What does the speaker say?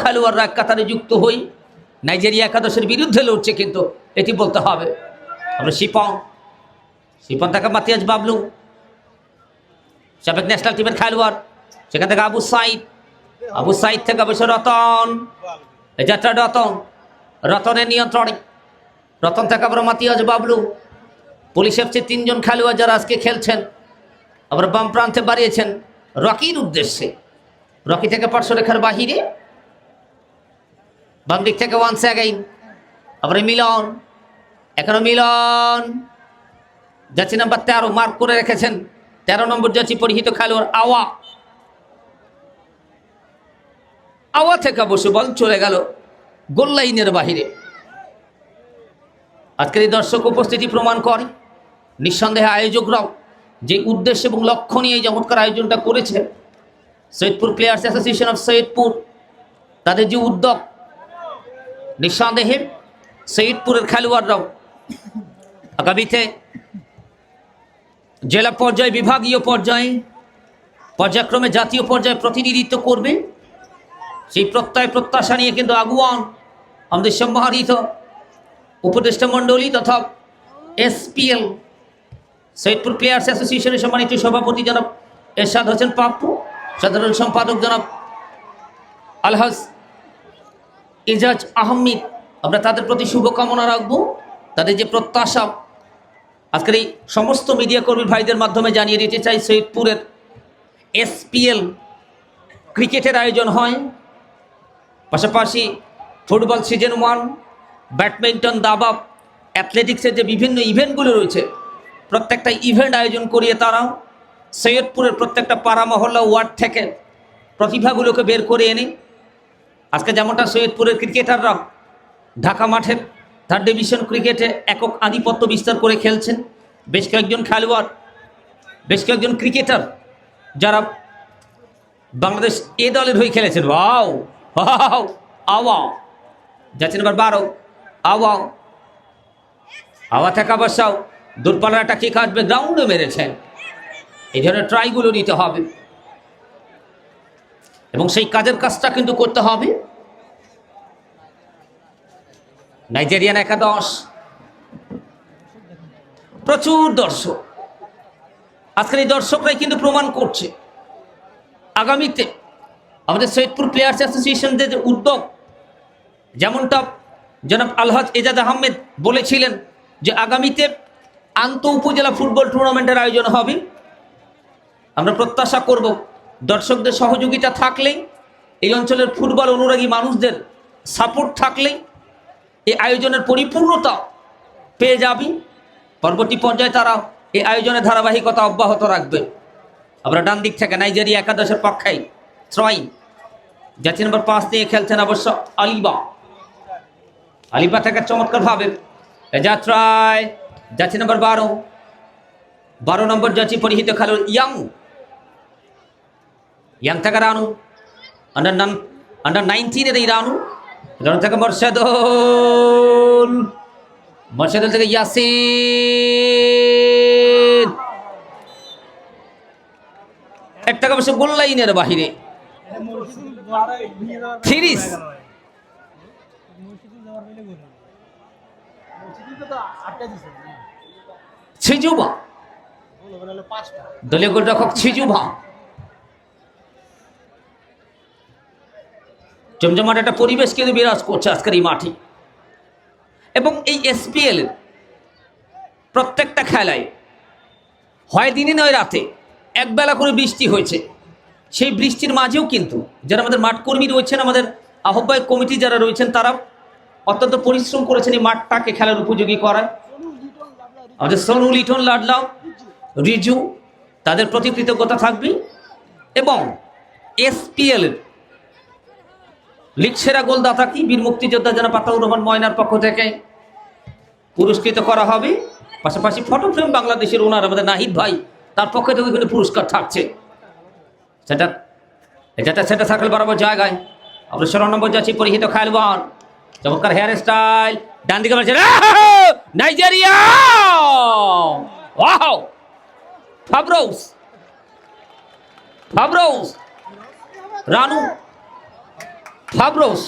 খেলোয়াড়রা এক কাতারে যুক্ত হই নাইজেরিয়া একাদশের বিরুদ্ধে লড়ছে, কিন্তু এটি বলতে হবে। আমরা শিপন থেকে মাতিয়াজ বাবলু, সাবেক ন্যাশনাল টিমের খেলোয়াড়, সেখান থেকে আবু সাইদ থেকে অবশ্য রতন, এই যাত্রা রতনের নিয়ন্ত্রণে, রতন থেকে আবার মাতিয়াজ বাবলু। পুলিশ এফসির 3 জন খেলোয়াড় যারা আজকে খেলছেন, আবার বাম প্রান্তে বাড়িয়েছেন রকির উদ্দেশ্যে। রকি থেকে পার্শ্বরেখার বাহিরে, বাম দিক থেকে ওয়ান্স অ্যাগেইন আবার মিলন, এখনো মিলন যাচ্ছি নাম্বার 13 মার্ক করে রেখেছেন, 13 নম্বর যাচ্ছি পরিহিত খেলোয়াড় আওয়া থেকে অবশ্য বল চলে গেল গোল লাইনের বাহিরে। আজকের এই দর্শক উপস্থিতি প্রমাণ করে নিঃসন্দেহে আয়োজকরাও যে উদ্দেশ্য এবং লক্ষ্য নিয়ে এই চমৎকার আয়োজনটা করেছে, Saidpur players association of Saidpur, তাদের যে উদ্যোগ, নিঃসন্দেহে সৈয়দপুরের খেলোয়াড়রাও আগামীতে জেলা পর্যায়ে, বিভাগীয় পর্যায়ে, পর্যায়ক্রমে জাতীয় পর্যায়ে প্রতিনিধিত্ব করবে। সেই প্রত্যাশা নিয়ে কিন্তু আগুয়ান আমাদের সম্মানিত উপদেষ্টা মণ্ডলী তথা এসপিএল সৈয়দপুর প্লেয়ার্স অ্যাসোসিয়েশনের সম্মানিত সভাপতি জনাব এরশাদ হোসেন পাপ্পু, সাধারণ সম্পাদক জনাব আলহাজ ইজাজ আহমেদ, আমরা তাদের প্রতি শুভকামনা রাখবো। তাদের যে প্রত্যাশা আজকের এই সমস্ত মিডিয়া কর্মী ভাইদের মাধ্যমে জানিয়ে দিতে চাই, সৈয়দপুরের এসপিএল ক্রিকেটের আয়োজন হয়, পাশাপাশি ফুটবল সিজন 1, ব্যাডমিন্টন, দাবা, অ্যাথলেটিক্সের যে বিভিন্ন ইভেন্টগুলো রয়েছে, প্রত্যেকটা ইভেন্ট আয়োজন করিয়ে তারাও সৈয়দপুরের প্রত্যেকটা পাড়া মহল্লা ওয়ার্ড থেকে প্রতিভাগুলোকে বের করে এনে আজকে যেমনটা সৈয়দপুরের ক্রিকেটাররা ঢাকা মাঠের 3rd ডিভিশন ক্রিকেটে একক আধিপত্য বিস্তার করে খেলছেন, বেশ কয়েকজন খেলোয়াড়, বেশ কয়েকজন ক্রিকেটার যারা বাংলাদেশ এ দলের হয়ে খেলেছেন। আওয়া যাচ্ছে নাম্বার 12 আওয়া থেকে অবশ্যাও দূরপাল্লার একটা কিক আসবে, গ্রাউন্ডে মেরেছেন। এই ধরনের ট্রাইগুলো নিতে হবে এবং সেই কাজটা কিন্তু করতে হবে। নাইজেরিয়ান একাদশ, প্রচুর দর্শক, আজকের এই দর্শকরাই কিন্তু প্রমাণ করছে আগামীতে আমাদের সৈয়দপুর প্লেয়ার্স অ্যাসোসিয়েশনদের যে উদ্যোগ, যেমনটা জনাব আলহাজ এজাজ আহমেদ বলেছিলেন যে আগামীতে আন্তঃ উপজেলা ফুটবল টুর্নামেন্টের আয়োজন হবে। আমরা প্রত্যাশা করব দর্শকদের সহযোগিতা থাকলেই, এই অঞ্চলের ফুটবল অনুরাগী মানুষদের সাপোর্ট থাকলেই এই আয়োজনের পরিপূর্ণতা পেয়ে যাবে। পরবর্তী পর্যায়ে তারা এই আয়োজনের ধারাবাহিকতা অব্যাহত রাখবে। আমরা ডান দিক থেকে নাইজেরিয়া একাদশের পক্ষেই থ্রোইং যাচ্ছি নাম্বার 5 নিয়ে খেলছেন অবশ্য আলিবা থেকে চমৎকারভাবে যাত্রায় যাচ্ছি নাম্বার 12 নম্বর যাচ্ছি পরিহিত খেলোয়াড় ইয়াং থেকে রানু, আন্ডার 19 এই রানু থেকে মর্শেদুল থেকে ইয়াসিন, একটা অবশ্য গোল লাইনের বাহিরে। থিরিস ছিজুভা, দলীয় গোলরক্ষক ছিজুভা। জমজমাট একটা পরিবেশ কিন্তু বিরাজ করছে আজকের এই মাঠে এবং এই এসপিএল প্রত্যেকটা খেলায় হয় দিনে নয় রাতে একবেলা করে বৃষ্টি হয়েছে। সেই বৃষ্টির মাঝেও কিন্তু যারা আমাদের মাঠ কর্মী রয়েছেন, আমাদের আহ্বায়ক কমিটি যারা রয়েছেন, তারা অত্যন্ত পরিশ্রম করেছেন এই মাঠটাকে খেলার উপযোগী করায়। আমাদের সোনু লিটন, লাডলাও, রিজু, তাদের প্রতি কৃতজ্ঞতা থাকবে এবং এসপিএল লিগ সেরা গোলদাতা কি বীর মুক্তিযোদ্ধা জনাব আতাউর রহমান ময়নার পক্ষ থেকে পুরস্কৃত করা হবে। পাশাপাশি ফটো ফ্রেম বাংলাদেশের ওনার আমাদের নাহিদ ভাই, তার পক্ষে থেকে এখানে পুরস্কার থাকছে। সেটা থাকলে বরাবর জায়গায় আমরা 16 নম্বর যাচ্ছি পরিহিত খেলোয়াড়, চমৎকার হেয়ার স্টাইল, ডান দিকে বলছে নাইজেরিয়া, ওয়াও ফাব্রোস রানু ফাব্রোস।